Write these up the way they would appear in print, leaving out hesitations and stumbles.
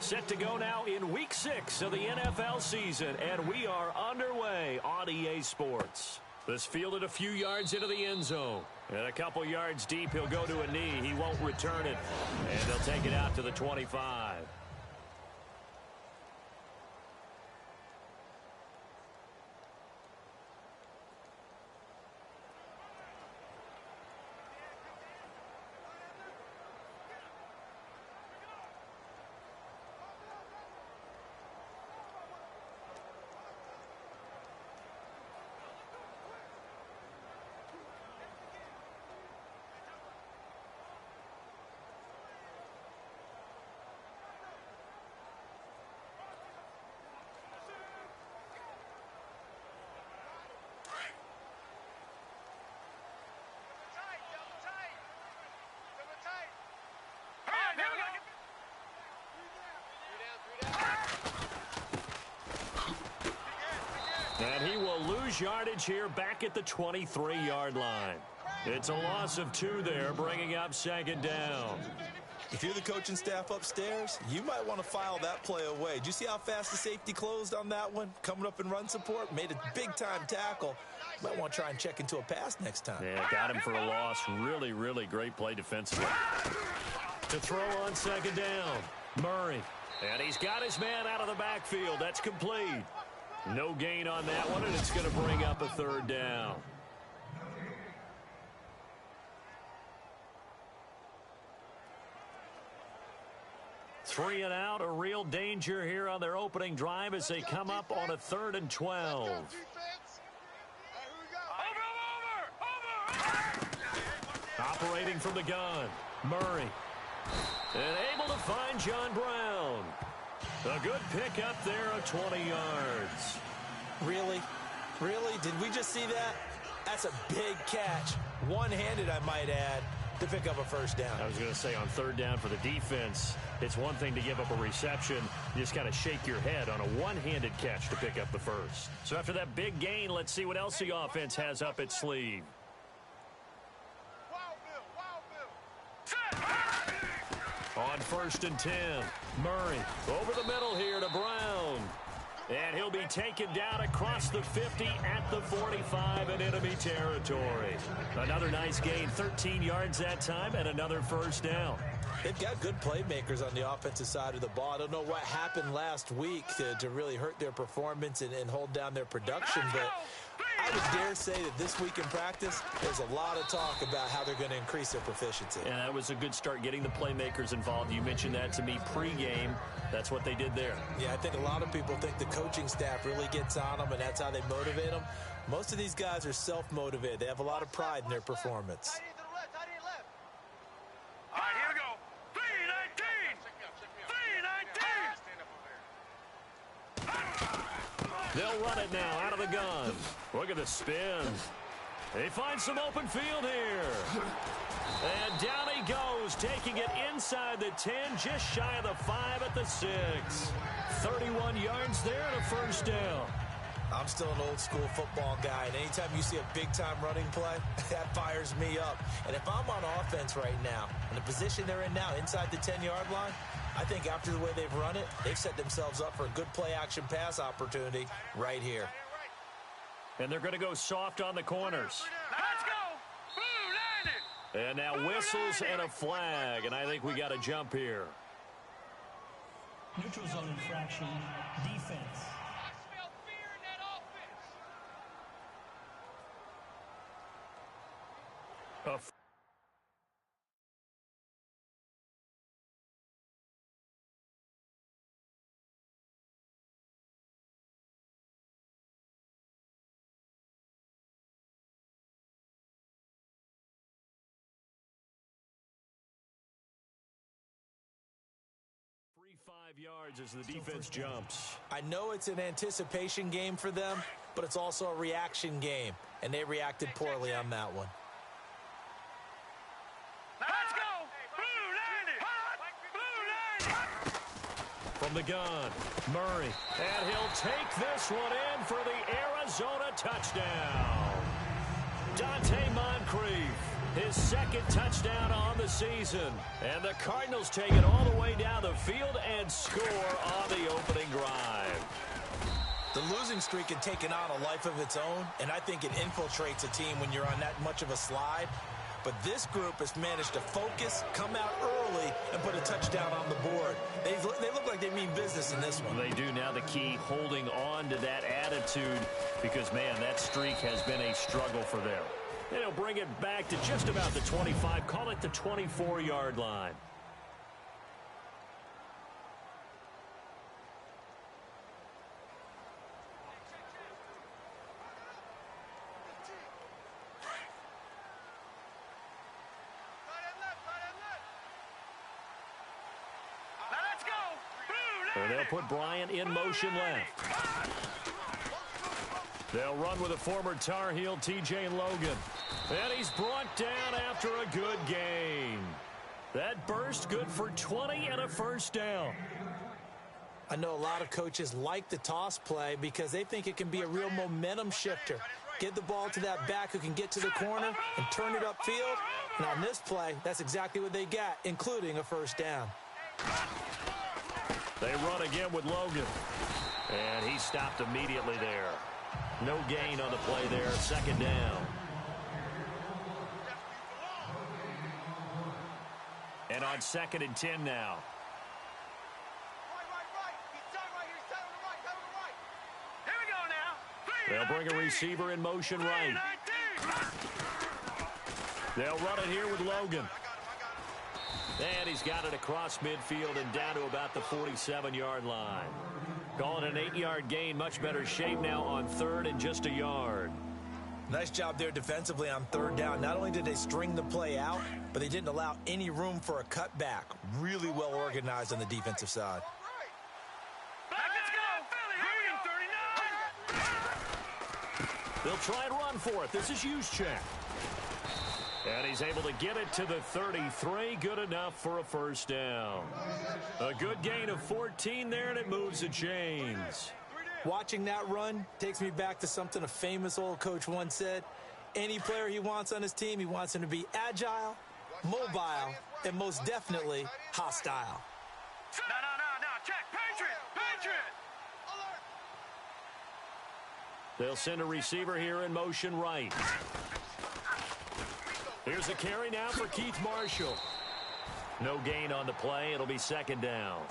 Set to go now in Week 6 of the NFL season, and we are underway on EA Sports. This fielded a few yards into the end zone. And a couple yards deep, he'll go to a knee. He won't return it. And they'll take it out to the 25. And he will lose yardage here back at the 23-yard line. It's a loss of 2 there, bringing up second down. If you're the coaching staff upstairs, you might want to file that play away. Did you see how fast the safety closed on that one? Coming up in run support, made a big-time tackle. Might want to try and check into a pass next time. Yeah, got him for a loss. Really, really great play defensively. To throw on second down, Murray. And he's got his man out of the backfield. That's complete. No gain on that one, and it's going to bring up a third down. Three and out, a real danger here on their opening drive as they come up on a 3rd and 12. Operating from the gun, Murray. And able to find John Brown. A good pick up there of 20 yards. Really? Really? Did we just see that? That's a big catch. One-handed, I might add, to pick up a first down. I was going to say on 3rd down for the defense, it's one thing to give up a reception. You just got to shake your head on a one-handed catch to pick up the first. So after that big gain, let's see what else the offense has up its sleeve. On 1st and 10, Murray over the middle here to Brown. And he'll be taken down across the 50 at the 45 in enemy territory. Another nice gain, 13 yards that time, and another first down. They've got good playmakers on the offensive side of the ball. I don't know what happened last week to really hurt their performance and hold down their production, but I would dare say that this week in practice, there's a lot of talk about how they're going to increase their proficiency. And that was a good start, getting the playmakers involved. You mentioned that to me pregame. That's what they did there. Yeah, I think a lot of people think the coaching staff really gets on them, and that's how they motivate them. Most of these guys are self-motivated. They have a lot of pride in their performance. All right, here we go. 3-19. They'll run it now out of the gun. Look at the spin. They find some open field here. And down he goes, taking it inside the 10, just shy of the 5 at the 6. 31 yards there and a first down. I'm still an old-school football guy, and anytime you see a big-time running play, that fires me up. And if I'm on offense right now, in the position they're in now, inside the 10-yard line, I think after the way they've run it, they've set themselves up for a good play-action pass opportunity right here. And they're going to go soft on the corners. Let's go. And now whistles and a flag, and I think we got a jump here. Neutral zone infraction, defense. Free 5 yards as the defense jumps. I know it's an anticipation game for them, but it's also a reaction game, and they reacted poorly on that one. Let's go. From the gun, Murray. And he'll take this one in for the Arizona touchdown. Dante Moncrief his second touchdown on the season. And the Cardinals take it all the way down the field and score on the opening drive. The losing streak had taken on a life of its own, and I think it infiltrates a team when you're on that much of a slide. But this group has managed to focus, come out early, and put a touchdown on the board. They look like they mean business in this one. They do. Now the key, holding on to that attitude, because, man, that streak has been a struggle for them. And they'll bring it back to just about the 25, call it the 24-yard line. And they'll put Bryant in motion left. They'll run with a former Tar Heel, T.J. Logan. And he's brought down after a good gain. That burst good for 20 and a first down. I know a lot of coaches like the toss play because they think it can be a real momentum shifter. Get the ball to that back who can get to the corner and turn it upfield. And on this play, that's exactly what they got, including a first down. They run again with Logan. And he stopped immediately there. No gain on the play there. Second down. And on 2nd and 10 now. Here we go now. They'll bring a receiver in motion right. They'll run it here with Logan. And he's got it across midfield and down to about the 47-yard line. Calling an 8-yard gain. Much better shape now on 3rd and just a yard. Nice job there defensively on 3rd down. Not only did they string the play out, but they didn't allow any room for a cutback. Really well organized on the defensive side. Let's go. They'll try and run for it. This is Juszczyk. And he's able to get it to the 33. Good enough for a first down. A good gain of 14 there, and it moves the chains. Watching that run takes me back to something a famous old coach once said. Any player he wants on his team, he wants him to be agile, mobile, and most definitely hostile. No. Check. Patriot. They'll send a receiver here in motion right. Here's a carry now for Keith Marshall. No gain on the play. It'll be 2nd down.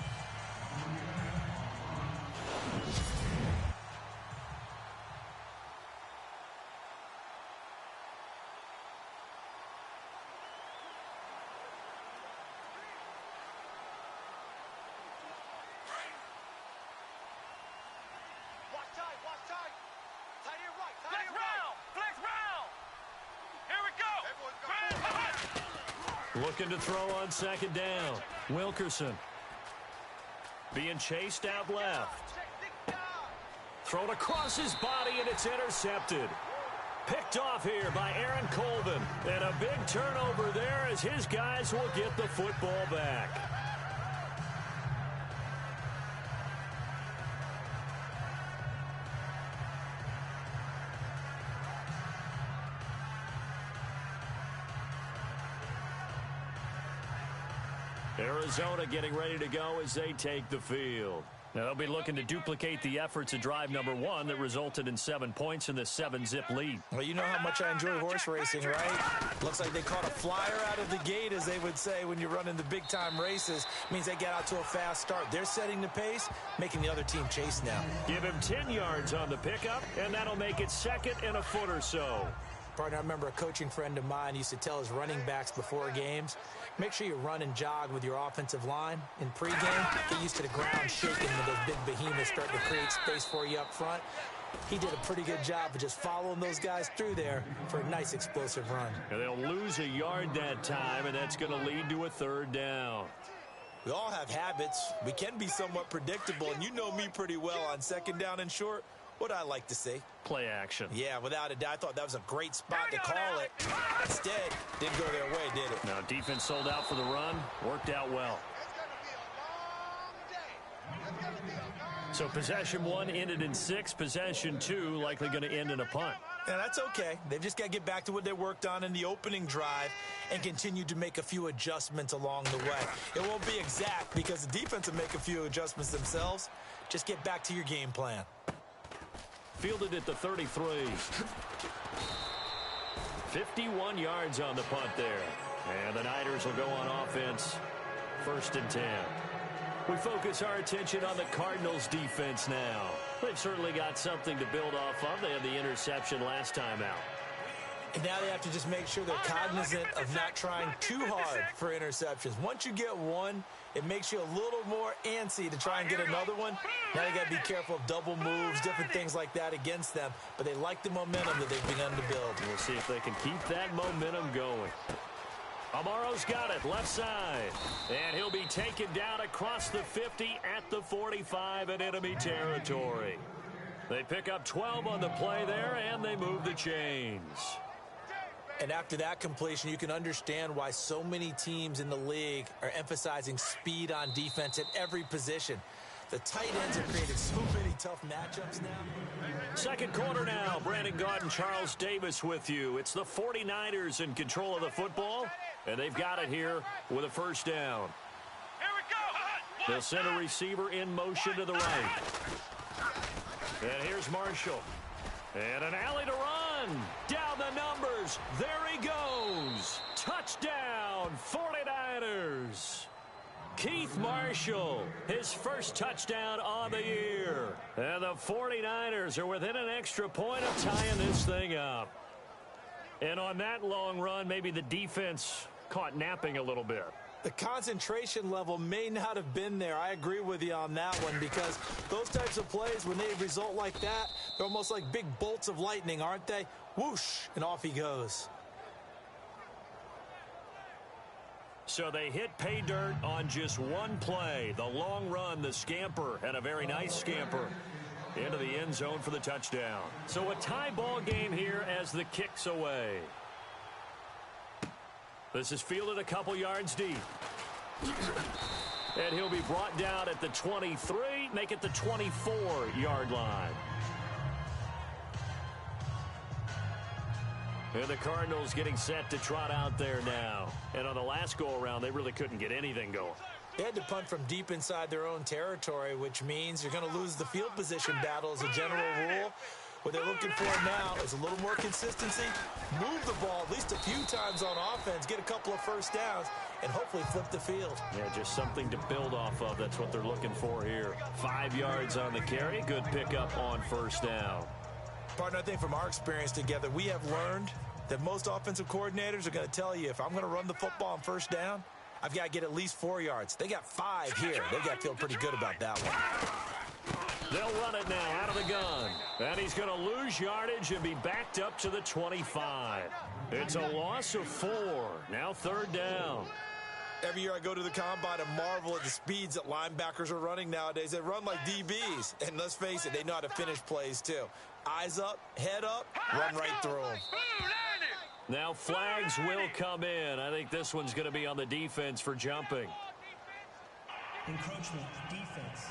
Looking to throw on 2nd down. Wilkerson. Being chased out left. Thrown across his body, and it's intercepted. Picked off here by Aaron Colvin. And a big turnover there as his guys will get the football back. Arizona getting ready to go as they take the field. Now they'll be looking to duplicate the efforts of drive number 1 that resulted in 7 points in the 7-zip lead. Well, you know how much I enjoy horse racing, right? Looks like they caught a flyer out of the gate, as they would say when you're running the big-time races. Means they get out to a fast start. They're setting the pace, making the other team chase now. Give him 10 yards on the pickup, and that'll make it 2nd and a foot or so. Partner, I remember a coaching friend of mine used to tell his running backs before games, make sure you run and jog with your offensive line. In pregame, get used to the ground shaking when those big behemoths start to create space for you up front. He did a pretty good job of just following those guys through there for a nice explosive run. And they'll lose a yard that time, and that's going to lead to a 3rd down. We all have habits. We can be somewhat predictable, and you know me pretty well on 2nd down and short. What I like to see. Play action. Yeah, without a doubt. I thought that was a great spot to call it. Instead, didn't go their way, did it? Now, defense sold out for the run. Worked out well. So possession 1 ended in 6. Possession 2 likely going to end in a punt. And that's okay. They've just got to get back to what they worked on in the opening drive and continue to make a few adjustments along the way. It won't be exact because the defense will make a few adjustments themselves. Just get back to your game plan. Fielded at the 33. 51 yards on the punt there. And the Niners will go on offense. 1st and 10. We focus our attention on the Cardinals defense now. They've certainly got something to build off of. They had the interception last time out. And now they have to just make sure they're cognizant of not trying too hard for interceptions. Once you get one, it makes you a little more antsy to try and get another one. Now you got to be careful of double moves, different things like that against them. But they like the momentum that they've begun to build. We'll see if they can keep that momentum going. Amaro's got it, left side. And he'll be taken down across the 50 at the 45 in enemy territory. They pick up 12 on the play there, and they move the chains. And after that completion, you can understand why so many teams in the league are emphasizing speed on defense at every position. The tight ends have created so many tough matchups now. Second quarter now. Brandon Gaudin, Charles Davis with you. It's the 49ers in control of the football, and they've got it here with a first down. Here we go. They'll send a receiver in motion to the right. And here's Marshall. And an alley to run. Down the numbers. There he goes. Touchdown, 49ers. Keith Marshall, his first touchdown on the year. And the 49ers are within an extra point of tying this thing up. And on that long run, maybe the defense caught napping a little bit. The concentration level may not have been there. I agree with you on that one because those types of plays, when they result like that, they're almost like big bolts of lightning, aren't they? Whoosh, and off he goes. So they hit pay dirt on just one play. The long run, the scamper, and a very nice scamper into the end zone for the touchdown. So a tie ball game here as the kick's away. This is fielded a couple yards deep. And he'll be brought down at the 23, make it the 24-yard line. And the Cardinals getting set to trot out there now. And on the last go-around, they really couldn't get anything going. They had to punt from deep inside their own territory, which means you're going to lose the field position battle as a general rule. What they're looking for now is a little more consistency, move the ball at least a few times on offense, get a couple of first downs, and hopefully flip the field. Yeah, just something to build off of. That's what they're looking for here. 5 yards on the carry. Good pickup on first down. Partner, I think from our experience together, we have learned that most offensive coordinators are going to tell you, if I'm going to run the football on first down, I've got to get at least 4 yards. They got 5 here. They've got to feel pretty good about that one. They'll run it now out of the gun. And he's going to lose yardage and be backed up to the 25. It's a loss of 4. Now 3rd down. Every year I go to the combine and marvel at the speeds that linebackers are running nowadays. They run like DBs. And let's face it, they know how to finish plays too. Eyes up, head up, run right through them. Now flags will come in. I think this one's going to be on the defense for jumping. Encroachment, defense.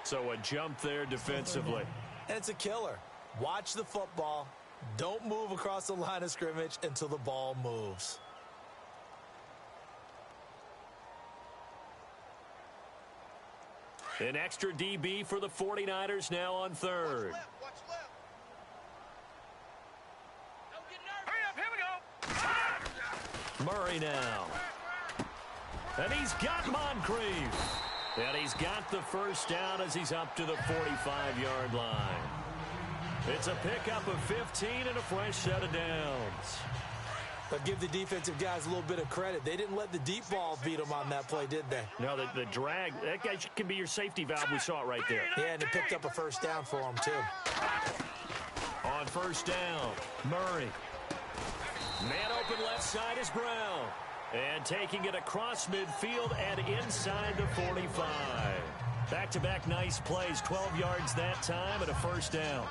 So a jump there defensively. And it's a killer. Watch the football. Don't move across the line of scrimmage until the ball moves. An extra DB for the 49ers now on 3rd. Hurry up, here we go. Murray now. And he's got Moncrief. And he's got the first down as he's up to the 45-yard line. It's a pickup of 15 and a fresh set of downs. But give the defensive guys a little bit of credit. They didn't let the deep ball beat them on that play, did they? No, the drag, that guy can be your safety valve. We saw it right there. Yeah, and it picked up a first down for them, too. On first down, Murray. Man open left side is Brown. And taking it across midfield and inside the 45. Back-to-back nice plays, 12 yards that time and a first down.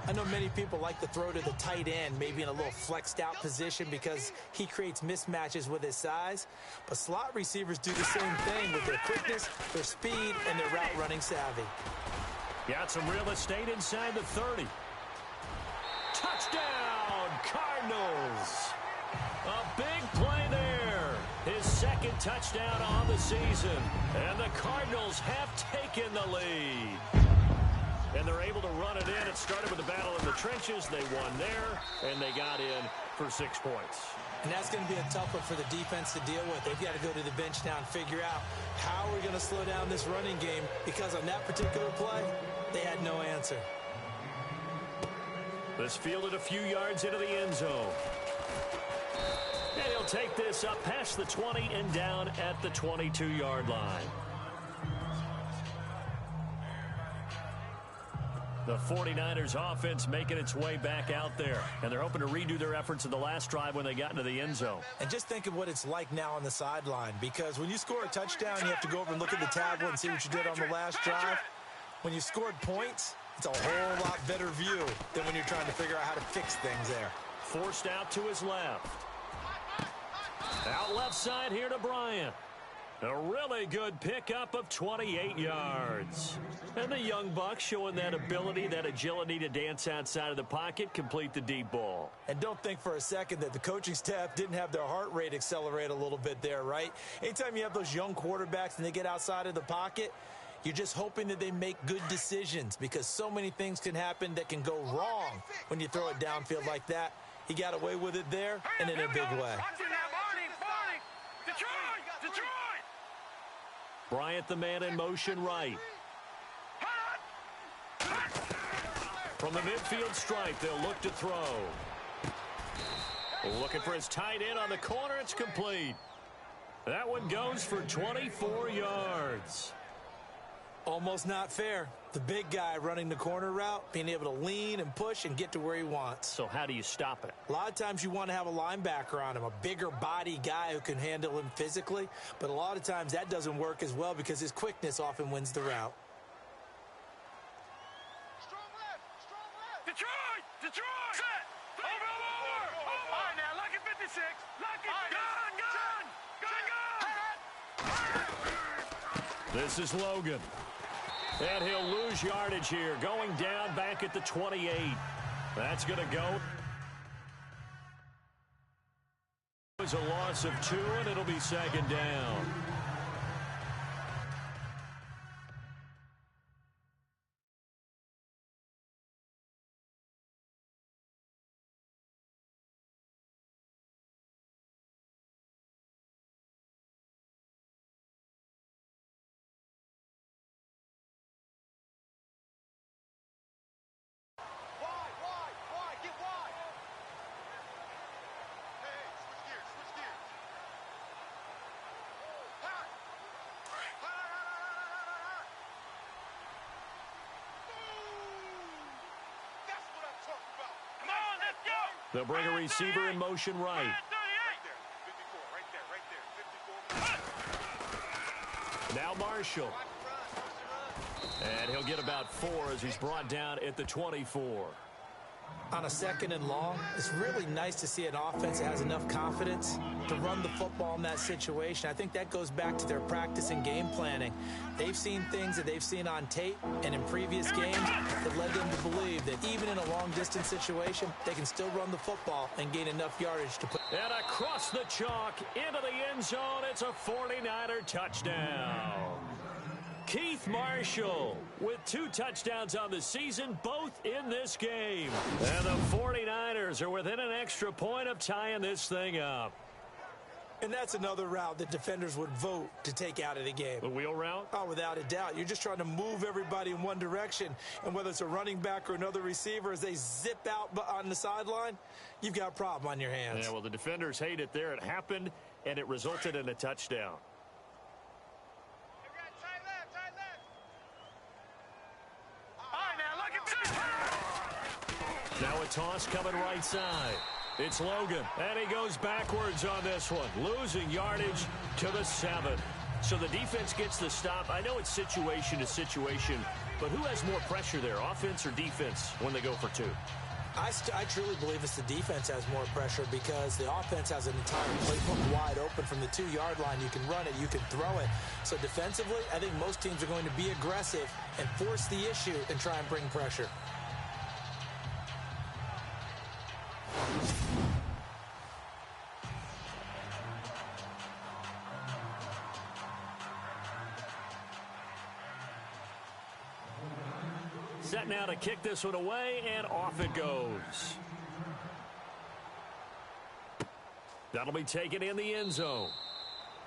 I know many people like to throw to the tight end, maybe in a little flexed out position because he creates mismatches with his size. But slot receivers do the same thing with their quickness, their speed, and their route running savvy. Got some real estate inside the 30. Touchdown, Cardinals. A big play there. His second touchdown on the season. And the Cardinals have taken the lead. And they're able to run it in. It started with a battle in the trenches. They won there, and they got in for 6 points. And that's going to be a tough one for the defense to deal with. They've got to go to the bench now and figure out how we're going to slow down this running game, because on that particular play, they had no answer. This fielded a few yards into the end zone. And he'll take this up past the 20 and down at the 22-yard line. The 49ers offense making its way back out there. And they're hoping to redo their efforts in the last drive when they got into the end zone. And just think of what it's like now on the sideline, because when you score a touchdown, you have to go over and look at the tablet and see what you did on the last drive. When you scored points, it's a whole lot better view than when you're trying to figure out how to fix things there. Forced out to his left. Out left side here to Bryant. A really good pickup of 28 yards. And the young buck showing that ability, that agility to dance outside of the pocket, complete the deep ball. And don't think for a second that the coaching staff didn't have their heart rate accelerate a little bit there, right? Anytime you have those young quarterbacks and they get outside of the pocket, you're just hoping that they make good decisions, because so many things can happen that can go wrong when you throw it downfield like that. He got away with it there and in a big way. Bryant, the man in motion right. From the midfield stripe, they'll look to throw. Looking for his tight end on the corner. It's complete. That one goes for 24 yards. Almost not fair. The big guy running the corner route, being able to lean and push and get to where he wants. So how do you stop it? A lot of times you want to have a linebacker on him, a bigger body guy who can handle him physically. But a lot of times that doesn't work as well, because his quickness often wins the route. Detroit! Detroit! Set! Over! All right, now, lock it 56. Lock it. Gun! This is Logan. And he'll lose yardage here, going down back at the 28. That's going to go. It's a loss of 2, and it'll be second down. They'll bring a receiver in motion right. Now Marshall. And he'll get about 4 as he's brought down at the 24. On a second and long, it's really nice to see an offense that has enough confidence to run the football in that situation. I think that goes back to their practice and game planning. They've seen things that they've seen on tape and in previous games that led them to believe that even in a long-distance situation, they can still run the football and gain enough yardage to put. And across the chalk, into the end zone, it's a 49er touchdown. Keith Marshall with 2 touchdowns on the season, both in this game. And the 49ers are within an extra point of tying this thing up. And that's another route that defenders would vote to take out of the game. The wheel route? Oh, without a doubt. You're just trying to move everybody in one direction. And whether it's a running back or another receiver, as they zip out on the sideline, you've got a problem on your hands. Yeah, well, the defenders hate it there. It happened, and it resulted in a touchdown. Now a toss coming right side. It's Logan, and he goes backwards on this one, losing yardage to the 7. So the defense gets the stop. I know it's situation to situation, but who has more pressure there, offense or defense, when they go for 2? I truly believe it's the defense has more pressure because the offense has an entire playbook wide open from the 2-yard line. You can run it, you can throw it. So defensively, I think most teams are going to be aggressive and force the issue and try and bring pressure. Set now to kick this one away, and off it goes. That'll be taken in the end zone.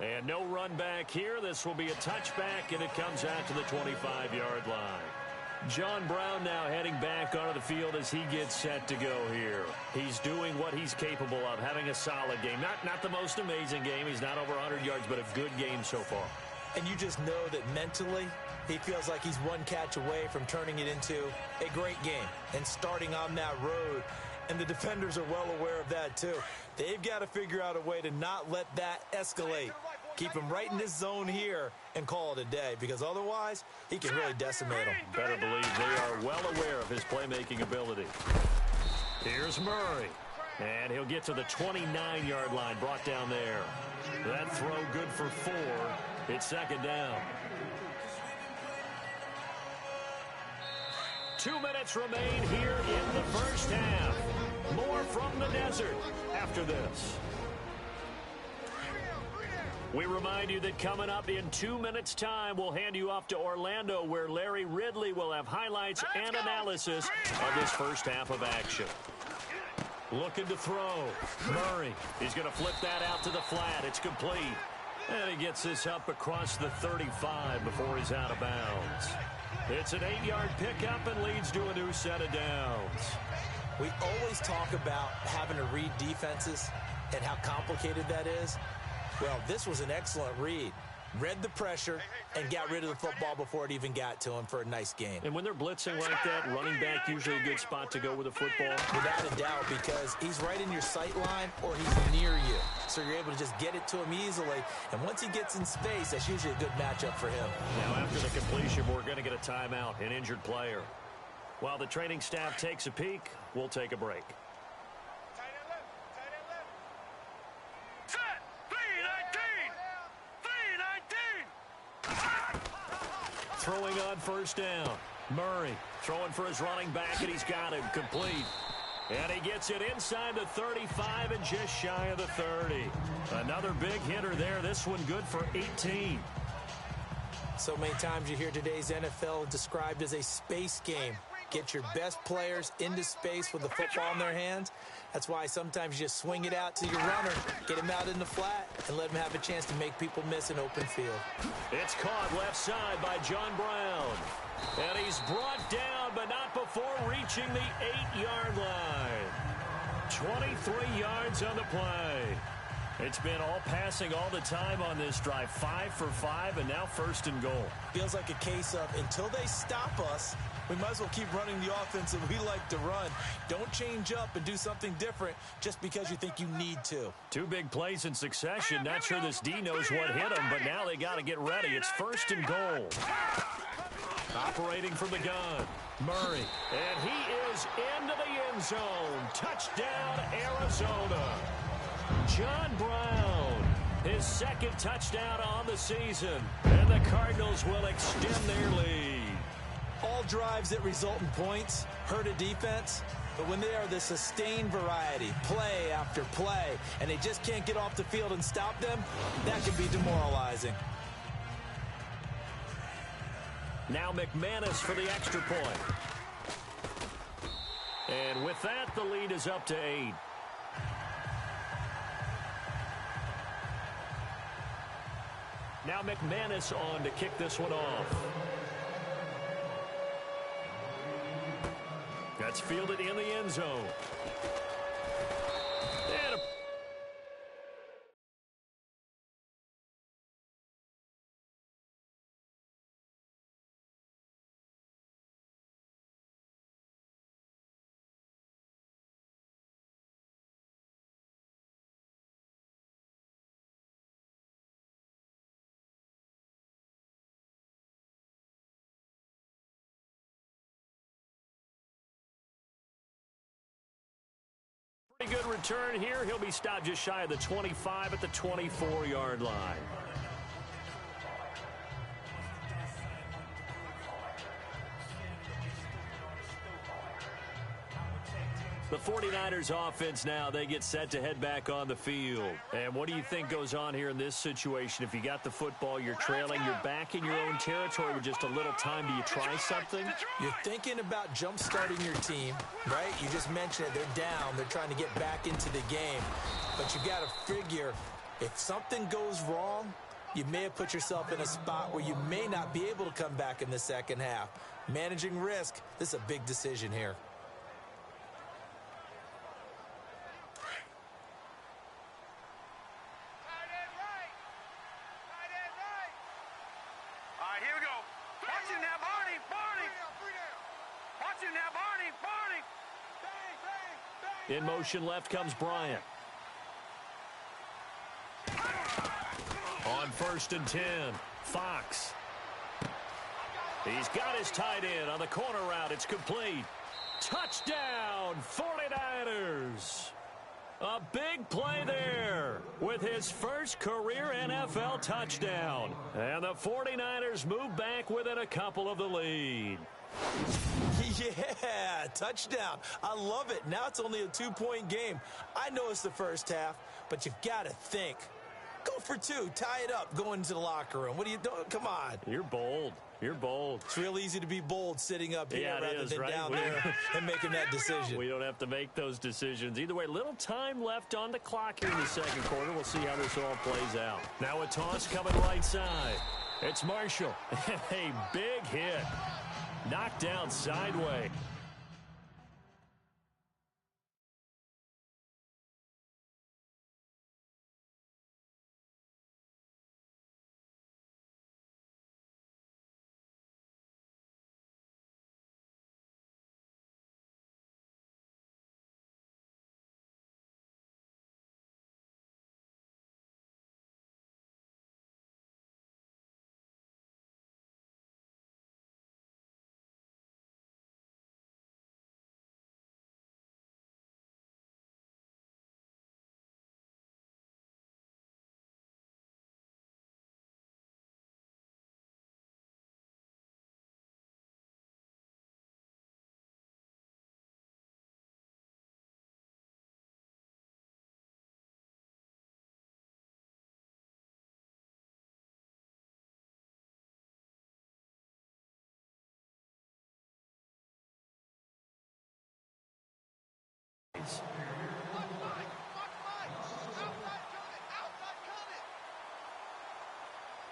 And no run back here. This will be a touchback, and it comes out to the 25-yard line. John Brown now heading back onto the field as he gets set to go here. He's doing what he's capable of, having a solid game. Not the most amazing game. He's not over 100 yards, but a good game so far. And you just know that mentally, he feels like he's one catch away from turning it into a great game and starting on that road. And the defenders are well aware of that, too. They've got to figure out a way to not let that escalate. Keep him right in this zone here and call it a day, because otherwise, he can really decimate them. Better believe they are well aware of his playmaking ability. Here's Murray. And he'll get to the 29-yard line, brought down there. That throw good for 4. It's second down. 2 minutes remain here in the first half. More from the desert after this. We remind you that coming up in 2 minutes' time, we'll hand you off to Orlando, where Larry Ridley will have highlights and analysis of this first half of action. Looking to throw. Murray. He's going to flip that out to the flat. It's complete. And he gets this up across the 35 before he's out of bounds. It's an 8-yard pickup and leads to a new set of downs. We always talk about having to read defenses and how complicated that is. Well, this was an excellent read. Read the pressure and got rid of the football before it even got to him for a nice gain. And when they're blitzing like that, running back usually a good spot to go with the football. Without a doubt, because he's right in your sight line or he's near you. So you're able to just get it to him easily. And once he gets in space, that's usually a good matchup for him. Now after the completion, we're going to get a timeout, an injured player. While the training staff takes a peek, we'll take a break. Throwing on first down. Murray throwing for his running back, and he's got him complete. And he gets it inside the 35 and just shy of the 30. Another big hitter there. This one good for 18. So many times you hear today's NFL described as a space game. Get your best players into space with the football in their hands. That's why sometimes you just swing it out to your runner, get him out in the flat, and let him have a chance to make people miss an open field. It's caught left side by John Brown. And he's brought down, but not before reaching the 8-yard line. 23 yards on the play. It's been all passing all the time on this drive. 5 for 5, and now first and goal. Feels like a case of until they stop us, we might as well keep running the offense that we like to run. Don't change up and do something different just because you think you need to. 2 big plays in succession. Not sure this D knows what hit him, but now they got to get ready. It's first and goal. Operating from the gun, Murray. And he is into the end zone. Touchdown, Arizona. John Brown, his second touchdown on the season. And the Cardinals will extend their lead. All drives that result in points hurt a defense, but when they are the sustained variety, play after play, and they just can't get off the field and stop them, that can be demoralizing. Now McManus for the extra point. And with that, the lead is up to 8. Now McManus on to kick this one off. That's fielded in the end zone. good return here. He'll be stopped just shy of the 25 at the 24-yard line. The 49ers offense now, they get set to head back on the field. And what do you think goes on here in this situation? If you got the football, you're trailing, you're back in your own territory with just a little time. Do you try something? You're thinking about jump-starting your team, right? You just mentioned it. They're down. They're trying to get back into the game. But you got to figure, if something goes wrong, you may have put yourself in a spot where you may not be able to come back in the second half. Managing risk, this is a big decision here. In motion left comes Bryant. On 1st and 10, Fox. He's got his tight end on the corner route. It's complete. Touchdown, 49ers. A big play there with his first career NFL touchdown. And the 49ers move back within a couple of the lead. Yeah, touchdown. I love it. Now it's only a 2-point game. I know it's the first half, but you've got to think. Go for 2. Tie it up. Go into the locker room. What are you doing? Come on. You're bold. You're bold. It's real easy to be bold sitting up here rather than right? down there and making that decision. We don't have to make those decisions. Either way, little time left on the clock here in the second quarter. We'll see how this all plays out. Now a toss coming right side. It's Marshall. A big hit. Knocked down sideways.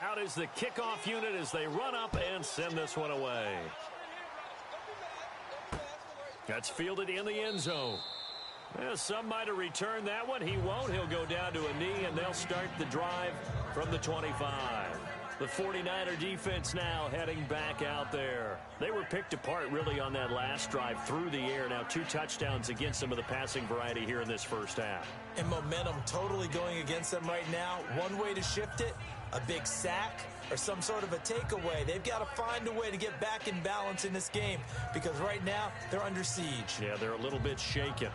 Out is the kickoff unit as they run up and send this one away. That's fielded in the end zone. Well, some might have returned that one. He won't. He'll go down to a knee, and they'll start the drive from the 25. The 49er defense now heading back out there. They were picked apart really on that last drive through the air. Now 2 touchdowns against some of the passing variety here in this first half. And momentum totally going against them right now. One way to shift it, a big sack or some sort of a takeaway. They've got to find a way to get back in balance in this game because right now they're under siege. Yeah, they're a little bit shaken.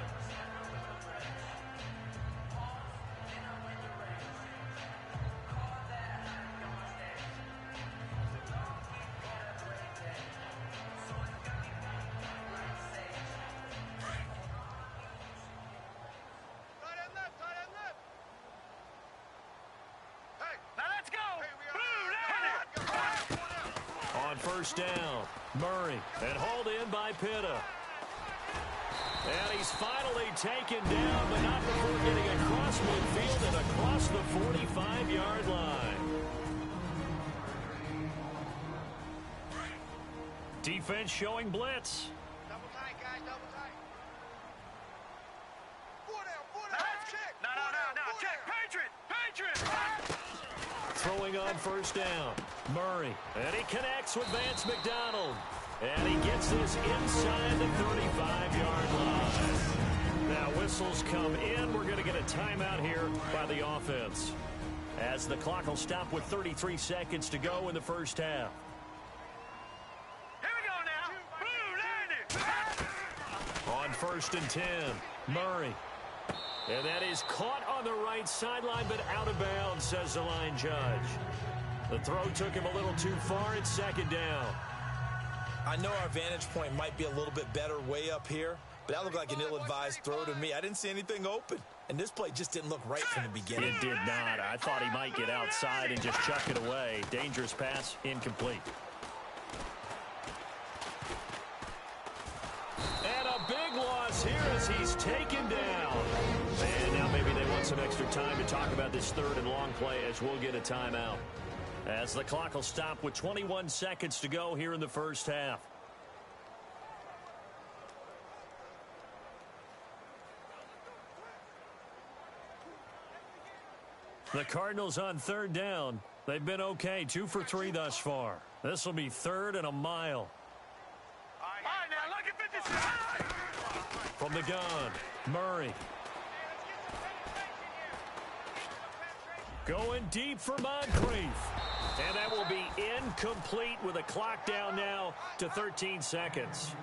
First down, Murray, and hauled in by Pitta. And he's finally taken down, but not before getting across midfield and across the 45-yard line. Defense showing blitz. Double tight, guys, double tight. 4 down, check. No, check. Patriot. Throwing on first down, Murray, and he connects with Vance McDonald. And he gets this inside the 35-yard line. Now whistles come in. We're going to get a timeout here by the offense, as the clock will stop with 33 seconds to go in the first half. Here we go now. Blue landed. On 1st and 10, Murray. And that is caught on the right sideline, but out of bounds, says the line judge. The throw took him a little too far. It's second down. I know our vantage point might be a little bit better way up here, but that looked like an ill-advised throw to me. I didn't see anything open, and this play just didn't look right from the beginning. It did not. I thought he might get outside and just chuck it away. Dangerous pass, incomplete. And a big loss here as he's taken down. And now maybe they want some extra time to talk about this third and long play as we'll get a timeout. As the clock will stop with 21 seconds to go here in the first half. The Cardinals on third down. They've been okay, 2 for 3 thus far. This will be third and a mile. All right, now, look at 56. From the gun, Murray. Going deep for Moncrief. And that will be incomplete with a clock down now to 13 seconds.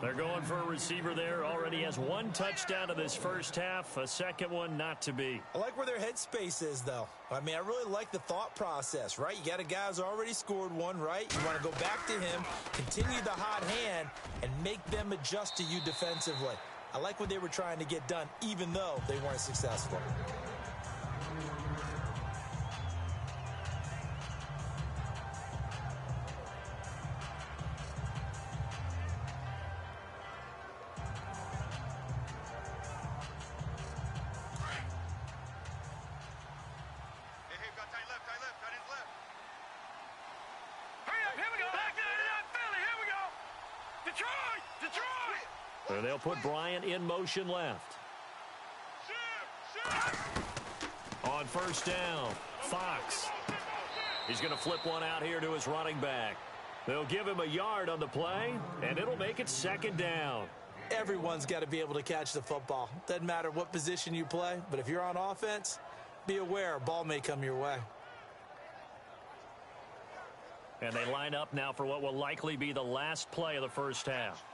They're going for a receiver there. Already has 1 touchdown in this first half. A second one not to be. I like where their headspace is, though. I mean, I really like the thought process, right? You got a guy who's already scored one, right? You want to go back to him, continue the hot hand, and make them adjust to you defensively. I like what they were trying to get done, even though they weren't successful. And they'll put Bryant in motion left. On first down, Fox. He's going to flip one out here to his running back. They'll give him a yard on the play, and it'll make it second down. Everyone's got to be able to catch the football. Doesn't matter what position you play, but if you're on offense, be aware a ball may come your way. And they line up now for what will likely be the last play of the first half.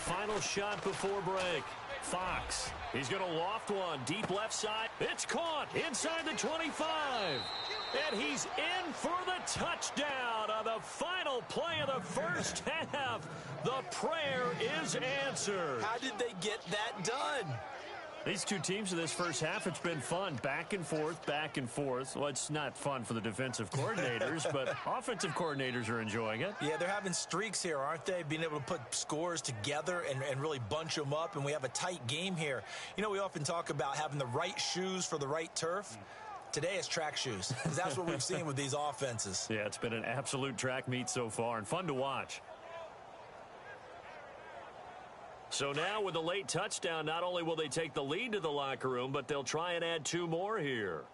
Final shot before break. Fox. He's going to loft one. Deep left side. It's caught inside the 25. And he's in for the touchdown on the final play of the first half. The prayer is answered. How did they get that done? These two teams in this first half, it's been fun. Back and forth, back and forth. Well, it's not fun for the defensive coordinators, but offensive coordinators are enjoying it. Yeah, they're having streaks here, aren't they? Being able to put scores together and really bunch them up, and we have a tight game here. You know, we often talk about having the right shoes for the right turf. Today it's track shoes, because that's what we've seen with these offenses. Yeah, it's been an absolute track meet so far, and fun to watch. So now with a late touchdown, not only will they take the lead to the locker room, but they'll try and add 2 more here.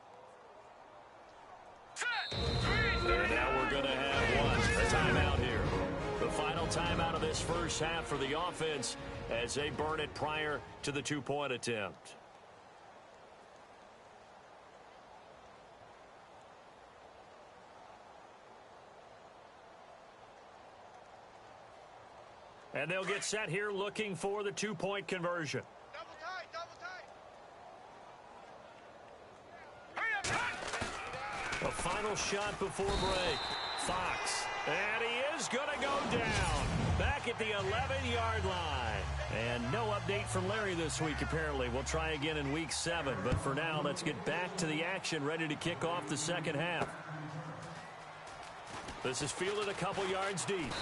And now we're going to have a timeout here. The final timeout of this first half for the offense as they burn it prior to the 2-point attempt. And they'll get set here looking for the 2-point conversion. Double tight. The final shot before break. Fox. And he is going to go down. Back at the 11-yard line. And no update from Larry this week, apparently. We'll try again in week 7. But for now, let's get back to the action, ready to kick off the second half. This is fielded a couple yards deep.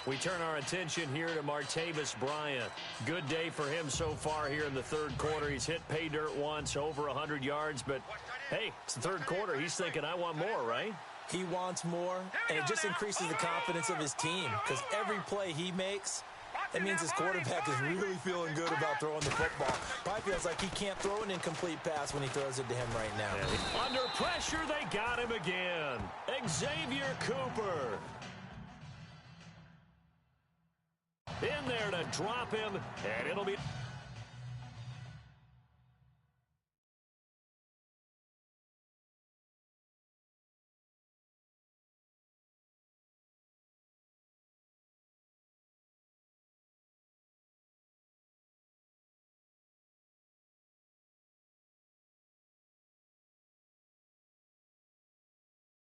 We turn our attention here to Martavis Bryant. Good day for him so far here in the third quarter. He's hit pay dirt once, over 100 yards. But, hey, it's the third quarter. He's thinking, I want more, right? He wants more, and it just increases the confidence of his team because every play he makes, that means his quarterback is really feeling good about throwing the football. Probably feels like he can't throw an incomplete pass when he throws it to him right now. Yeah. Under pressure, they got him again. Xavier Cooper. In there to drop him, and it'll be...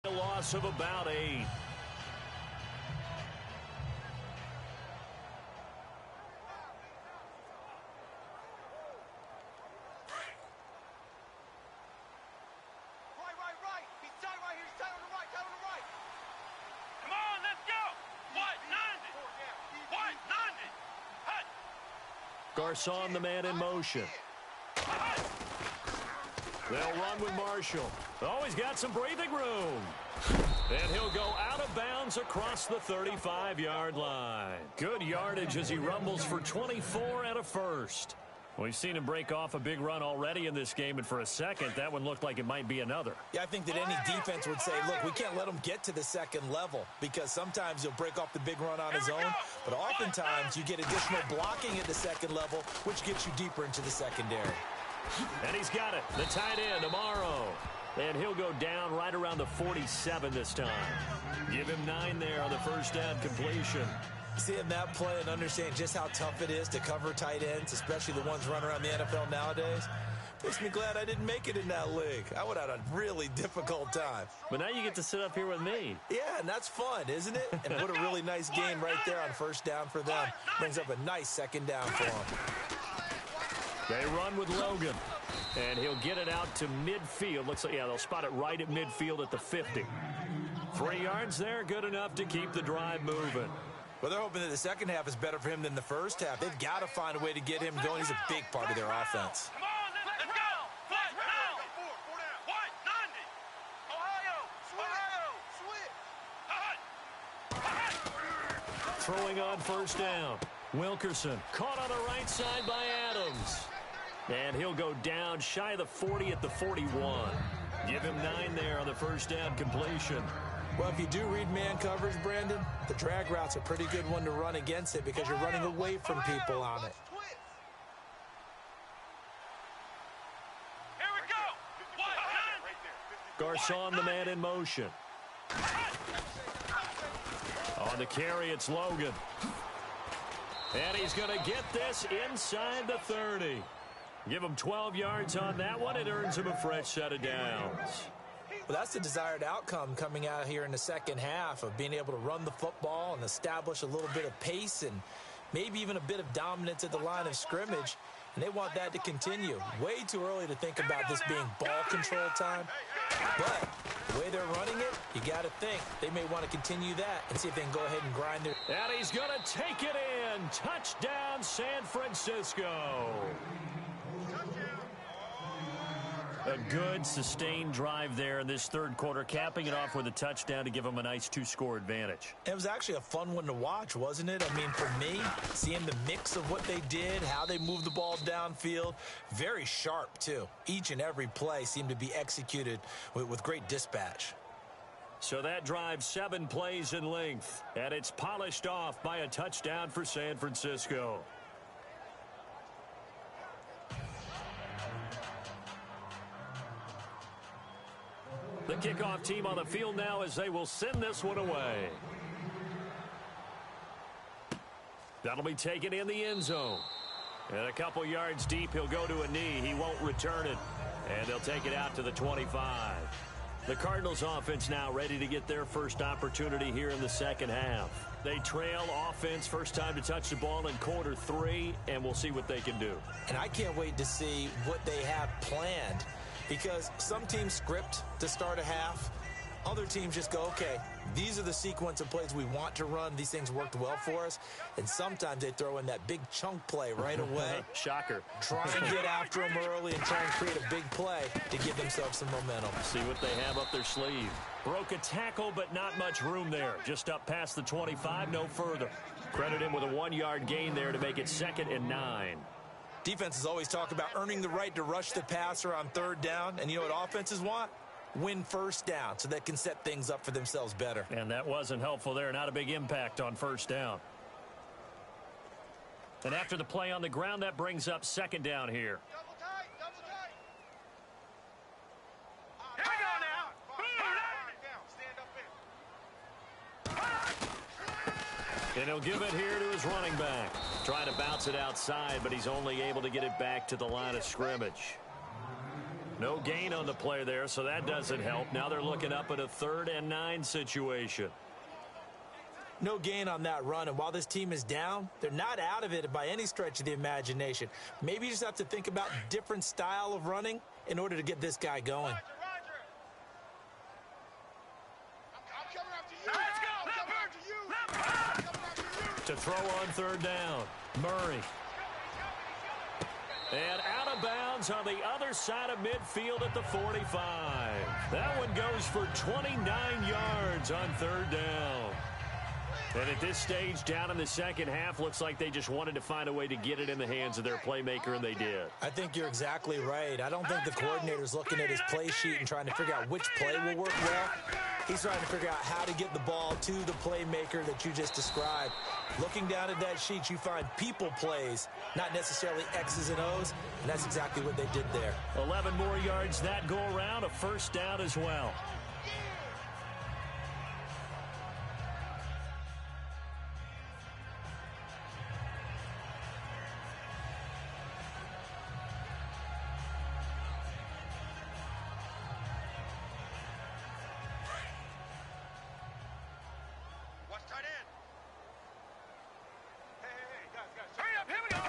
a loss of about 8. Right. He's tight right here. He's tight on the right. Come on, let's go. What? 90. Garcon, the man in motion. They'll run with Marshall. Oh, he's got some breathing room. And he'll go out of bounds across the 35-yard line. Good yardage as he rumbles for 24 and a first. We've seen him break off a big run already in this game, and for a second, that one looked like it might be another. Yeah, I think that any defense would say, look, we can't let him get to the second level because sometimes he'll break off the big run on his own, but oftentimes you get additional blocking at the second level, which gets you deeper into the secondary. And he's got it. The tight end, Amaro. And he'll go down right around the 47 this time. Give him 9 there on the first down completion. Seeing that play and understanding just how tough it is to cover tight ends, especially the ones running around the NFL nowadays, makes me glad I didn't make it in that league. I would have had a really difficult time. But now you get to sit up here with me. Yeah, and that's fun, isn't it? And put a really nice game right there on first down for them. Brings up a nice second down for them. They run with Logan. And he'll get it out to midfield. Looks like, yeah, they'll spot it right at midfield at the 50. 3 yards there, good enough to keep the drive moving. Well, they're hoping that the second half is better for him than the first half. They've got to find a way to get him going. He's a big part of their offense. Come on, let's go. Flat now. 4 down. Ohio. Ohio. Switch. Throwing on first down. Wilkerson caught on the right side by Adams. And he'll go down shy of the 40 at the 41. Give him 9 there on the first down completion. Well, if you do read man coverage, Brandon, the drag route's a pretty good one to run against it because you're running away from people on it. Here we go. Garcon, the man in motion. On the carry, it's Logan. And he's going to get this inside the 30. Give him 12 yards on that one. It earns him a fresh set of downs. Well, that's the desired outcome coming out here in the second half of being able to run the football and establish a little bit of pace and maybe even a bit of dominance at the line of scrimmage. And they want that to continue. Way too early to think about this being ball control time. But the way they're running it, you got to think they may want to continue that and see if they can go ahead and grind their... And he's going to take it in. Touchdown, San Francisco. A good, sustained drive there in this third quarter, capping it off with a touchdown to give them a nice 2-score advantage. It was actually a fun one to watch, wasn't it? I mean, for me, seeing the mix of what they did, how they moved the ball downfield, very sharp, too. Each and every play seemed to be executed with great dispatch. So that drive, 7 plays in length, and it's polished off by a touchdown for San Francisco. The kickoff team on the field now as they will send this one away. That'll be taken in the end zone. And a couple yards deep, he'll go to a knee. He won't return it. And they'll take it out to the 25. The Cardinals offense now ready to get their first opportunity here in the second half. They trail offense, first time to touch the ball in quarter 3, and we'll see what they can do. And I can't wait to see what they have planned. Because some teams script to start a half. Other teams just go, okay, these are the sequence of plays we want to run. These things worked well for us. And sometimes they throw in that big chunk play right away. Shocker. Try and get after them early and try and create a big play to give themselves some momentum. See what they have up their sleeve. Broke a tackle, but not much room there. Just up past the 25, no further. Credit him with a 1-yard gain there to make it 2nd and 9. Defenses always talk about earning the right to rush the passer on third down. And you know what offenses want? Win first down so they can set things up for themselves better. And that wasn't helpful there. Not a big impact on first down. And after the play on the ground, that brings up second down here. Double tight, double tight. Here we go now. Stand up in. And he'll give it here to his running back. Trying to bounce it outside, but he's only able to get it back to the line of scrimmage. No gain on the play there, so that doesn't help. Now they're looking up at a 3rd and 9 situation. No gain on that run, and while this team is down, they're not out of it by any stretch of the imagination. Maybe you just have to think about different style of running in order to get this guy going. Roger, Roger. I'm coming after you. Let's go. I'm coming Leopard. after you. Leopard. I'm coming after you. To throw on 3rd down, Murray. And out of bounds on the other side of midfield at the 45. That one goes for 29 yards on 3rd down. And at this stage, down in the second half, looks like they just wanted to find a way to get it in the hands of their playmaker, and they did. I think you're exactly right. I don't think the coordinator's looking at his play sheet and trying to figure out which play will work well. He's trying to figure out how to get the ball to the playmaker that you just described. Looking down at that sheet, you find people plays, not necessarily X's and O's, and that's exactly what they did there. 11 more yards that go around, a 1st down as well. Watch tight end. Hey, guys. Hurry up. Here we go.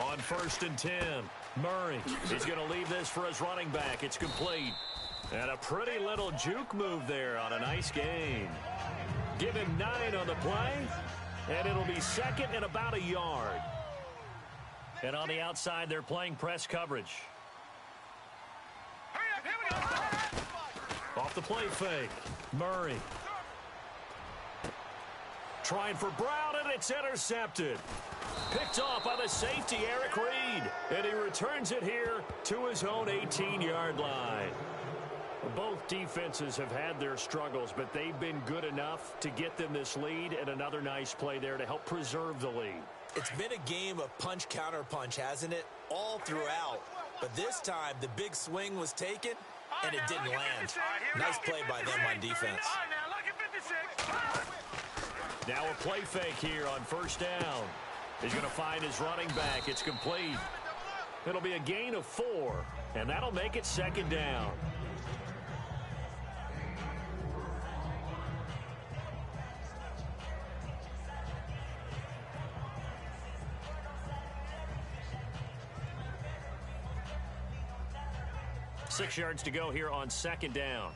On 1st and 10, Murray. He's going to leave this for his running back. It's complete. And a pretty little juke move there on a nice gain. Give him 9 on the play, and it'll be 2nd and about a yard. And on the outside, they're playing press coverage. Hurry up. Here we go. Off the play fake, Murray. Trying for Brown, and it's intercepted. Picked off by the safety, Eric Reed. And he returns it here to his own 18-yard line. Both defenses have had their struggles, but they've been good enough to get them this lead, and another nice play there to help preserve the lead. It's been a game of punch-counter-punch, hasn't it? All throughout. But this time, the big swing was taken, and it didn't land. Nice play by them on defense. All right, now, look at 56. Now a play fake here on 1st down. He's going to find his running back. It's complete. It'll be a gain of 4, and that'll make it 2nd down. Six yards to go here on 2nd down.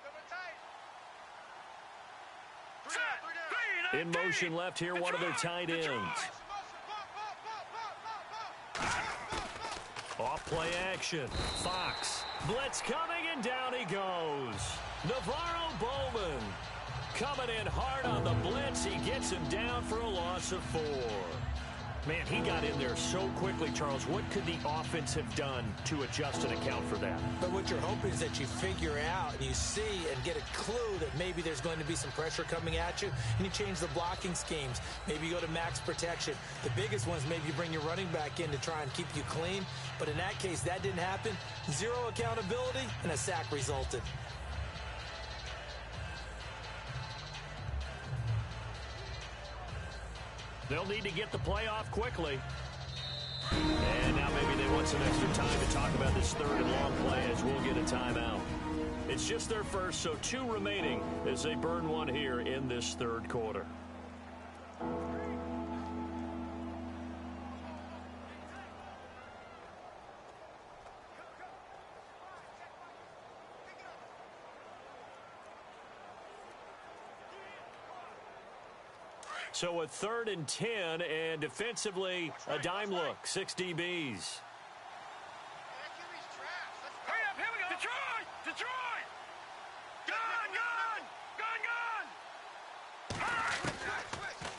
Double tight. In motion left here, one of their tight ends. Off play action. Fox. Blitz coming, and down he goes. Navarro Bowman coming in hard on the blitz. He gets him down for a loss of 4. Man, he got in there so quickly, Charles. What could the offense have done to adjust and account for that? But what you're hoping is that you figure out and you see and get a clue that maybe there's going to be some pressure coming at you, and you change the blocking schemes. Maybe you go to max protection. The biggest one is maybe you bring your running back in to try and keep you clean. But in that case, that didn't happen. 0 accountability, and a sack resulted. They'll need to get the play off quickly. And now maybe they want some extra time to talk about this 3rd and long play as we'll get a timeout. It's just their first, so 2 remaining as they burn one here in this 3rd quarter. So a 3rd and 10, and defensively, a dime look, 6 DBs. Hurry up, here we go. Detroit! Detroit! Gun!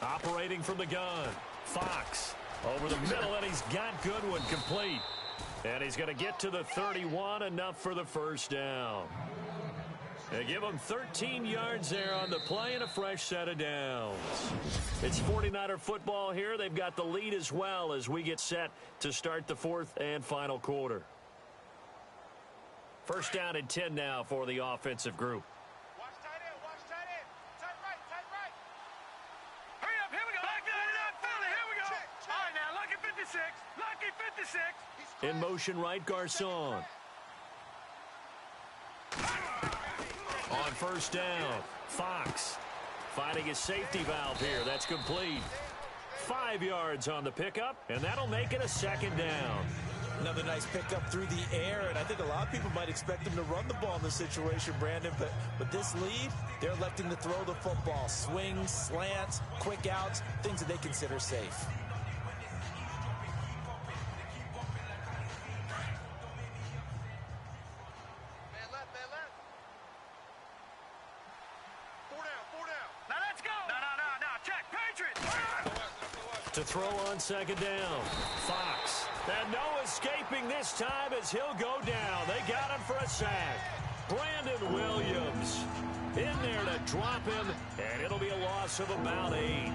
Operating from the gun. Fox over the middle, and he's got Goodwin complete. And he's going to get to the 31, enough for the 1st down. They give them 13 yards there on the play and a fresh set of downs. It's 49er football here. They've got the lead as well as we get set to start the fourth and final quarter. First down and 10 now for the offensive group. Watch tight end, watch tight end. Tight right, tight right. Hurry up, here we go. Back that it up, Philly, here we go. All right, now, lucky 56. Lucky 56. In motion right, Garcon. On first down, Fox finding his safety valve here. That's complete. 5 yards on the pickup, and that'll make it a second down. Another nice pickup through the air, and I think a lot of people might expect him to run the ball in this situation, Brandon, but with this lead, they're electing to throw the football. Swings, slants, quick outs, things that they consider safe. Man left, man left. 4 down, 4 down. Now let's go. No, check, Patriots. To throw on second down, Fox. And no escaping this time as he'll go down. They got him for a sack. Brandon Williams in there to drop him, and it'll be a loss of about 8.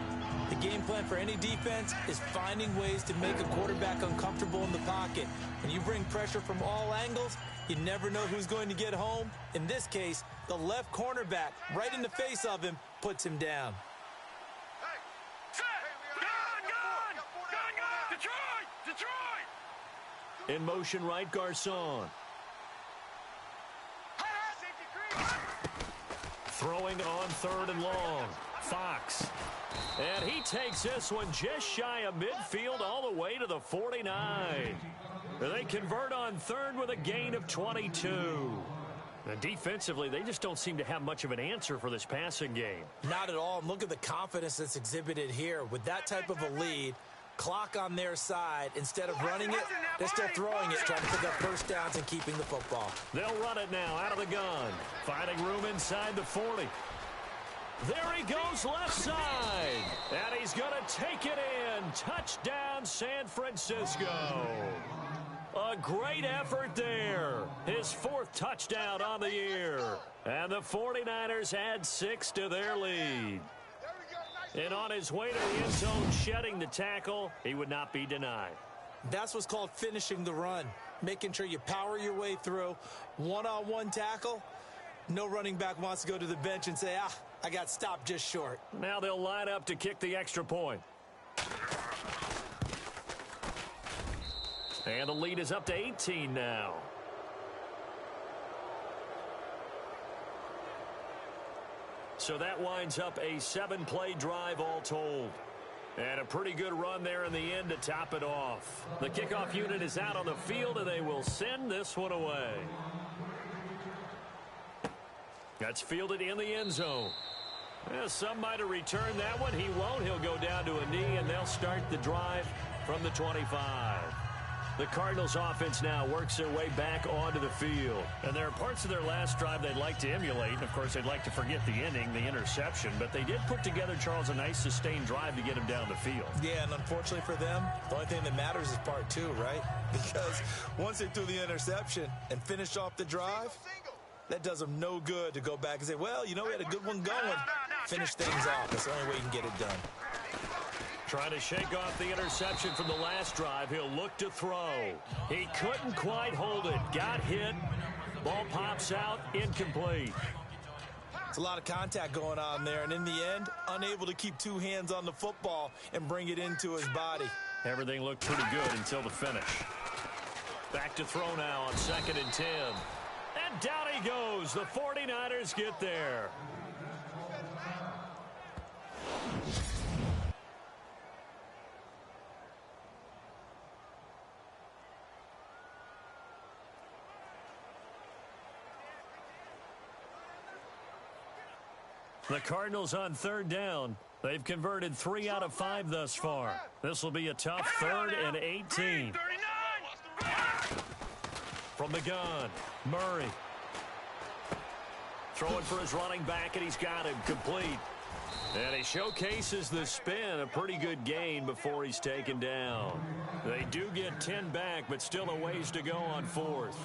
The game plan for any defense is finding ways to make a quarterback uncomfortable in the pocket. When you bring pressure from all angles, you never know who's going to get home. In this case, the left cornerback, right in the face of him, puts him down. Detroit! In motion right, Garcon. Throwing on third and long. Fox. And he takes this one just shy of midfield all the way to the 49. They convert on third with a gain of 22. And defensively, they just don't seem to have much of an answer for this passing game. Not at all. And look at the confidence that's exhibited here. With that type of a lead, clock on their side, instead of running it, they're still throwing it, trying to pick up first downs and keeping the football. They'll run it now out of the gun. Finding room inside the 40. There he goes left side. And he's going to take it in. Touchdown, San Francisco. A great effort there. His 4th touchdown on the year. And the 49ers add 6 to their lead. And on his way to the end zone, shedding the tackle, he would not be denied. That's what's called finishing the run. Making sure you power your way through. One-on-one tackle. No running back wants to go to the bench and say, I got stopped just short. Now they'll line up to kick the extra point. And the lead is up to 18 now. So that winds up a 7-play drive all told. And a pretty good run there in the end to top it off. The kickoff unit is out on the field, and they will send this one away. That's fielded in the end zone. Well, some might have returned that one. He won't. He'll go down to a knee, and they'll start the drive from the 25. The Cardinals offense now works their way back onto the field. And there are parts of their last drive they'd like to emulate. And, of course, they'd like to forget the inning, the interception. But they did put together, Charles, a nice sustained drive to get him down the field. Yeah, and unfortunately for them, the only thing that matters is part 2, right? Because once they threw the interception and finished off the drive, that does them no good to go back and say, well, you know, we had a good one going. Finish things off. That's the only way you can get it done. Trying to shake off the interception from the last drive. He'll look to throw. He couldn't quite hold it. Got hit. Ball pops out. Incomplete. It's a lot of contact going on there, and in the end, unable to keep 2 hands on the football and bring it into his body. Everything looked pretty good until the finish. Back to throw now on 2nd and 10. And down he goes. The 49ers get there. The Cardinals on 3rd down. They've converted 3 out of 5 thus far. This will be a tough 3rd and 18. From the gun, Murray. Throwing for his running back, and he's got him complete. And he showcases the spin, a pretty good gain before he's taken down. They do get 10 back, but still a ways to go on 4th.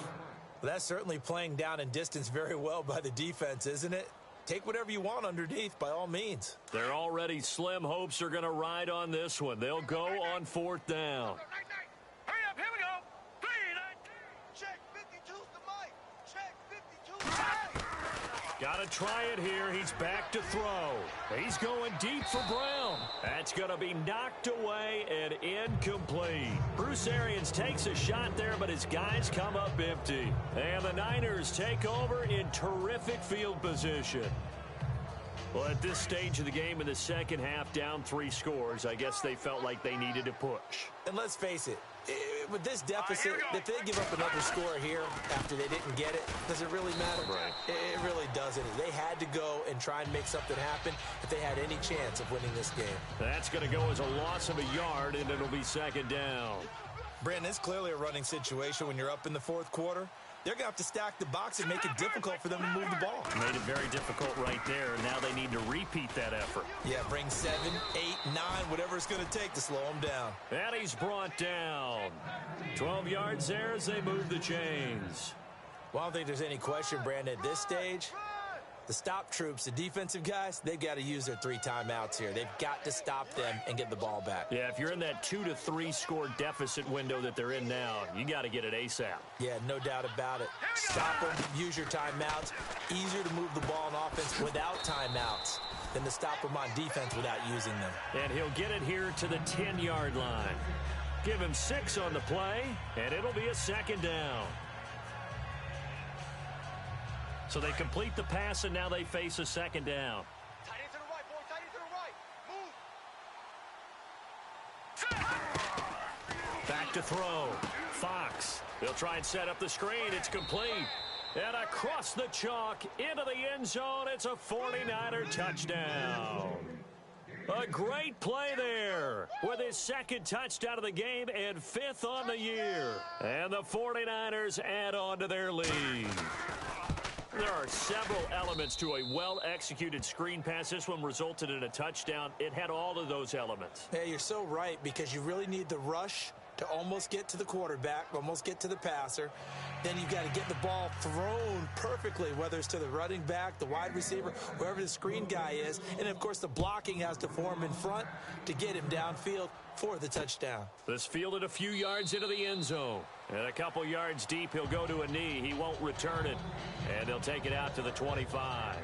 Well, that's certainly playing down and distance very well by the defense, isn't it? Take whatever you want underneath, by all means. Their already slim hopes are going to ride on this one. They'll go on 4th down. Hurry up, here we go. 3, 9, Check 52's the mic. Check 52's the mic. Got to try it here. He's back to throw. He's going deep for Brown. That's going to be knocked away and incomplete. Bruce Arians takes a shot there, but his guys come up empty. And the Niners take over in terrific field position. Well, at this stage of the game in the second half, down 3 scores, I guess they felt like they needed to push. And let's face it, with this deficit, if they give up another score here after they didn't get it, does it really matter? Right. It really doesn't. They had to go and try and make something happen if they had any chance of winning this game. That's going to go as a loss of a yard, and it'll be 2nd down. Brandon, it's clearly a running situation when you're up in the 4th quarter. They're going to have to stack the box and make it difficult for them to move the ball. Made it very difficult right there. Now they need to repeat that effort. Yeah, bring 7, 8, 9, whatever it's going to take to slow them down. And he's brought down. 12 yards there as they move the chains. Well, I don't think there's any question, Brandon, at this stage, the stop troops, the defensive guys, they've got to use their 3 timeouts here. They've got to stop them and get the ball back. Yeah, if you're in that 2 to 3 score deficit window that they're in now, you got to get it ASAP. Yeah, no doubt about it. Stop them, use your timeouts. Easier to move the ball on offense without timeouts than to stop them on defense without using them. And he'll get it here to the 10-yard line. Give him 6 on the play, and it'll be a 2nd down. So they complete the pass, and now they face a 2nd down. Tight end to the right, boy. Tight end to the right. Move. Back to throw. Fox. They'll try and set up the screen. It's complete. And across the chalk into the end zone. It's a 49er touchdown. A great play there with his 2nd touchdown of the game and 5th on the year. And the 49ers add on to their lead. There are several elements to a well-executed screen pass. This one resulted in a touchdown. It had all of those elements. Yeah, you're so right, because you really need the rush to almost get to the quarterback, almost get to the passer. Then you've got to get the ball thrown perfectly, whether it's to the running back, the wide receiver, wherever the screen guy is. And, of course, the blocking has to form in front to get him downfield for the touchdown. This fielded a few yards into the end zone. And a couple yards deep, he'll go to a knee. He won't return it. And they'll take it out to the 25.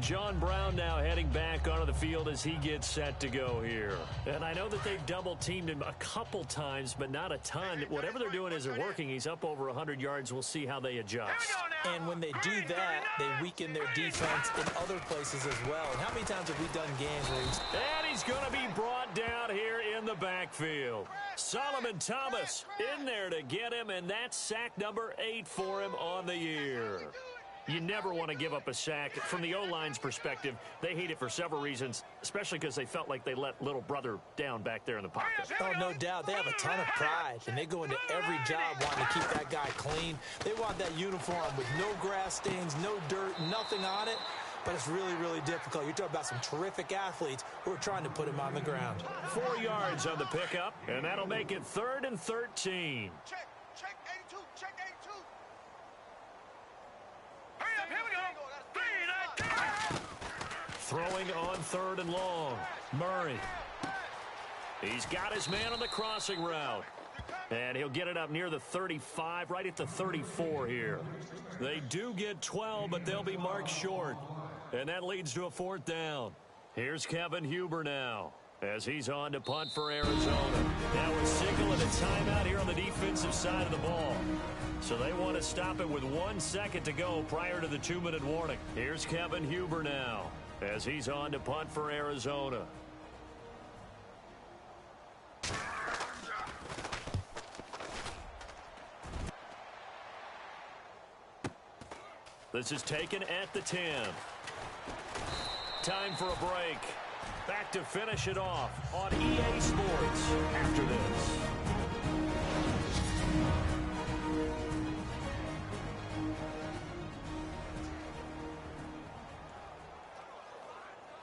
John Brown now heading back onto the field as he gets set to go here. And I know that they've double-teamed him a couple times, but not a ton. Whatever they're doing isn't working. He's up over 100 yards. We'll see how they adjust. And when they do that, they weaken their defense in other places as well. And how many times have we done games where And he's going to be brought down here in the backfield. Solomon Thomas in there to get him, and that's sack number 8 for him on the year. You never want to give up a sack. From the O-line's perspective, they hate it for several reasons, especially because they felt like they let little brother down back there in the pocket. Oh, no doubt. They have a ton of pride, and they go into every job wanting to keep that guy clean. They want that uniform with no grass stains, no dirt, nothing on it. But it's really, really difficult. You're talking about some terrific athletes who are trying to put him on the ground. 4 yards on the pickup, and that'll make it 3rd and 13. Check 82. Check 82. Hurry up, here we go. 3, 9, 10. Throwing on 3rd and long. Murray. He's got his man on the crossing route. And he'll get it up near the 35, right at the 34 here. They do get 12, but they'll be marked short. And that leads to a 4th down. Here's Kevin Huber now as he's on to punt for Arizona. Now we're signaling a timeout here on the defensive side of the ball. So they want to stop it with 1 second to go prior to the 2-minute warning. Here's Kevin Huber now as he's on to punt for Arizona. This is taken at the 10. Time for a break. Back to finish it off on EA Sports after this.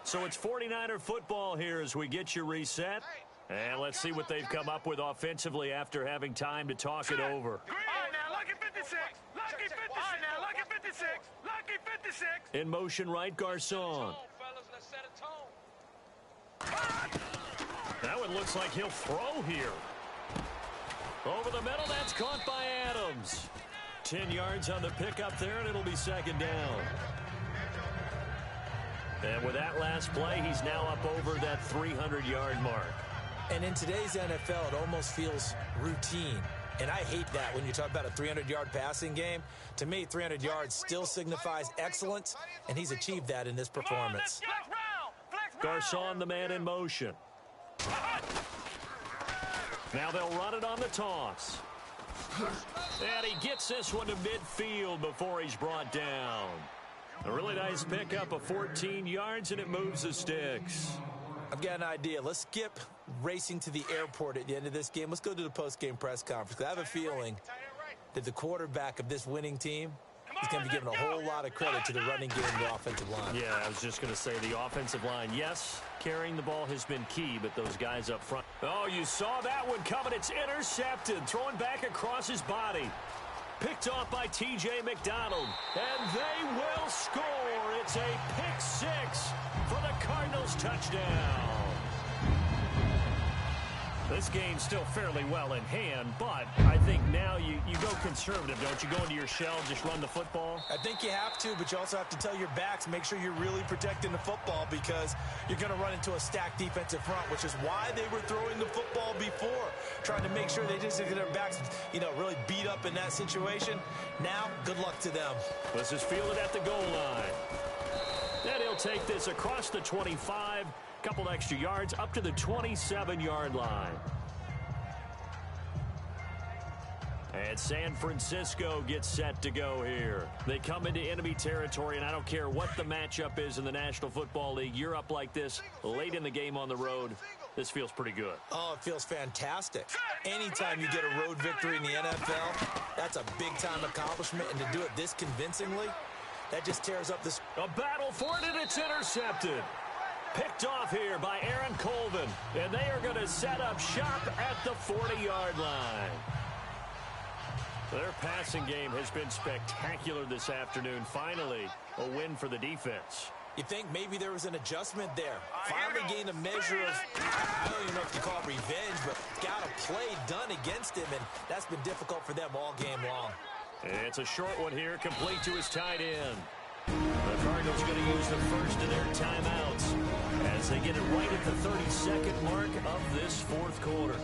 So it's 49er football here as we get you reset. And let's see what they've come up with offensively after having time to talk it over. All right, now, lucky 56. Lucky 56. Lucky 56. In motion right, Garcon. That one looks like he'll throw here. Over the middle, that's caught by Adams. 10 yards on the pickup there, and it'll be second down. And with that last play, he's now up over that 300-yard mark. And in today's NFL, it almost feels routine. And I hate that when you talk about a 300-yard passing game. To me, 300 yards still signifies excellence, and he's achieved that in this performance. Garcon, the man in motion. Now they'll run it on the toss. And he gets this one to midfield before he's brought down. A really nice pickup of 14 yards, and it moves the sticks. I've got an idea. Let's skip racing to the airport at the end of this game. Let's go to the post-game press conference. I have a feeling that the quarterback of this winning team is going to be given a whole lot of credit to the running game and the offensive line. Yeah, I was just going to say the offensive line. Yes, carrying the ball has been key, but those guys up front. Oh, you saw that one coming. It's intercepted. Thrown back across his body. Picked off by T.J. McDonald. And they will score. It's a pick six for the Cardinals touchdown. This game's still fairly well in hand, but I think now you go conservative, don't you? Go into your shell, just run the football? I think you have to, but you also have to tell your backs, make sure you're really protecting the football because you're going to run into a stacked defensive front, which is why they were throwing the football before, trying to make sure they just get their backs, really beat up in that situation. Now, good luck to them. This is fielded at the goal line. And he'll take this across the 25. Couple extra yards up to the 27-yard line. And San Francisco gets set to go here. They come into enemy territory, and I don't care what the matchup is in the National Football League. You're up like this late in the game on the road. This feels pretty good. Oh, it feels fantastic. Anytime you get a road victory in the NFL, that's a big-time accomplishment, and to do it this convincingly, that just tears up this. A battle for it, and it's intercepted. Picked off here by Aaron Colvin, and they are going to set up shop at the 40-yard line. Their passing game has been spectacular this afternoon. Finally, a win for the defense. You think maybe there was an adjustment there. Finally gained a measure of, I don't even know if you call it revenge, but got a play done against him, and that's been difficult for them all game long. It's a short one here, complete to his tight end. The Cardinals going to use the first of their timeouts as they get it right at the 32nd mark of this fourth quarter.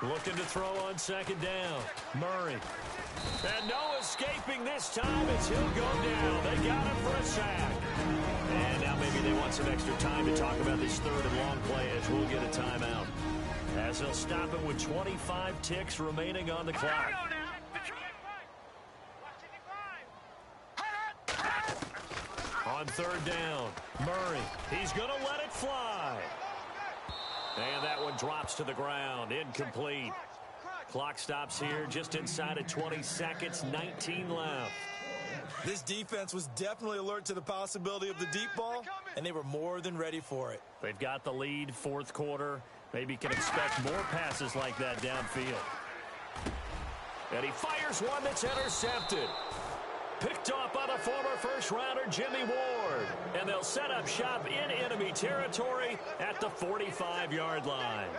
Looking to throw on second down. Murray. And no escaping this time as he'll go down. They got him for a sack. And now maybe they want some extra time to talk about this third and long play as we'll get a timeout. As they'll stop it with 25 ticks remaining on the clock. On third down, Murray. He's going to let it fly. And that one drops to the ground. Incomplete. Clock stops here just inside of 20 seconds, 19 left. This defense was definitely alert to the possibility of the deep ball, and they were more than ready for it. They've got the lead, fourth quarter. Maybe can expect more passes like that downfield. And he fires one that's intercepted. Picked off by the former first-rounder Jimmy Ward. And they'll set up shop in enemy territory at the 45-yard line.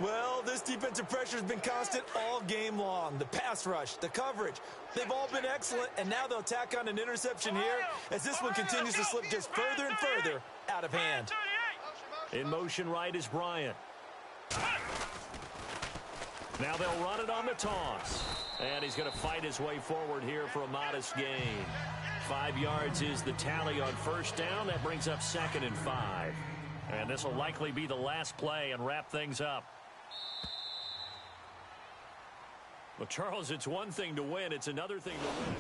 Well, this defensive pressure has been constant all game long. The pass rush, the coverage, they've all been excellent, and now they'll tack on an interception here as this one continues to slip just further and further out of hand. In motion right is Bryant. Now they'll run it on the toss. And he's going to fight his way forward here for a modest gain. 5 yards is the tally on first down. That brings up 2nd and 5. And this will likely be the last play and wrap things up. Well, Charles, it's one thing to win. It's another thing to win.